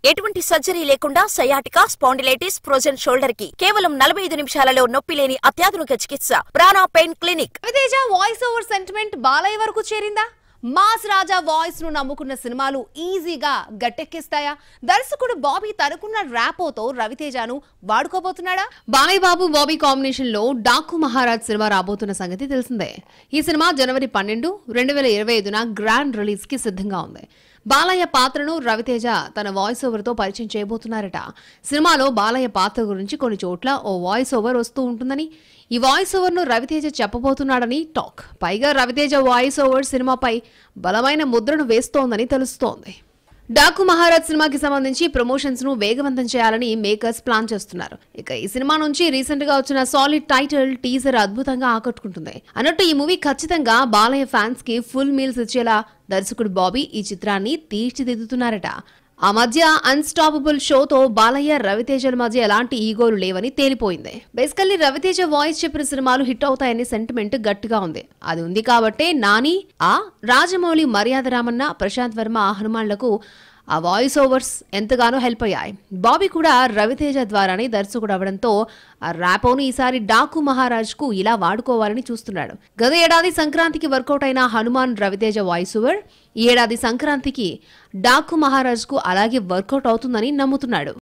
ఎటువంటి సర్జరీ లేకుండా sciatica, spondylitis, frozen shoulder కి కేవలం 45 నిమిషాలలో నొప్పి లేని అత్యాధునిక చికిత్స ప్రాణ pain clinic. Ravi Teja voice over sentiment Balayya వరకు చేరిందా? మాస్ రాజా వాయిస్ ను నమ్ముకున్న సినిమాలు ఈజీగా గట్టెక్కిస్తాయా? దర్శకుడు బాబీ తనకున్న ర్యాపోతో రవితేజను వాడుకోబోతున్నాడా? బాలయ్య బాబు బాబీ కాంబినేషన్ లో డాకు మహారాజ్ సినిమా రాబోతున్న సంగతి తెలిసిందే. ఈ సినిమా జనవరి 12, 2025 గ్రాండ్ రిలీజ్ కి సిద్ధంగా ఉంది. బాలయ్య పాత్రను రవితేజ తన వాయిస్ ఓవర్ తో పరిచయం చేయబోతున్నారట. సినిమాలో బాలయ్య పాత్ర గురించి కొన్ని చోట్ల ఓ వాయిస్ ఓవర్ వస్తూ ఉంటుందని, ఈ వాయిస్ ఓవర్ ను రవితేజ చెప్పబోతున్నాడని టాక్. పైగా రవితేజ వాయిస్ ఓవర్ సినిమాపై బలమైన ముద్రను వేస్తోందని తెలుస్తోంది. డాకు మహారాజ్ సినిమాకి సంబంధించి ప్రమోషన్స్ ను వేగవంతం చేయాలని మేకర్స్ ప్లాన్ చేస్తున్నారు. ఇక ఈ సినిమా నుంచి రీసెంట్ గా వచ్చిన సాలిడ్ టైటిల్ టీజర్ అద్భుతంగా ఆకట్టుకుంటుంది. అన్నట్టు ఈ మూవీ ఖచ్చితంగా బాలయ్య ఫ్యాన్స్ కి ఫుల్ మీల్స్ ఇచ్చేలా దర్శకుడు బాబీ ఈ చిత్రాన్ని తీర్చిదిద్దుతున్నారట. ఆ మధ్య అన్స్టాపబుల్ షోతో బాలయ్య రవితేజల మధ్య ఎలాంటి ఈగోలు లేవని తేలిపోయింది. బేసికల్లీ రవితేజ వాయిస్ చెప్పిన సినిమాలు హిట్ అవుతాయనే సెంటిమెంట్ గట్టిగా ఉంది. అది ఉంది కాబట్టే నాని, రాజమౌళి, మర్యాద రామన్న, ప్రశాంత్ వర్మ, హనుమాన్లకు ఆ వాయిస్ ఓవర్స్ ఎంతగానో హెల్ప్ అయ్యాయి. బాబీ కూడా రవితేజ ద్వారానే దర్శకుడు అవడంతో ఆ ర్యాపోను ఈసారి డాకు మహారాజ్ కు ఇలా వాడుకోవాలని చూస్తున్నాడు. గత ఏడాది సంక్రాంతికి వర్కౌట్ అయిన హనుమాన్ రవితేజ వాయిస్ ఓవర్ ఈ ఏడాది సంక్రాంతికి డాకు మహారాజ్ కు అలాగే వర్కౌట్ అవుతుందని నమ్ముతున్నాడు.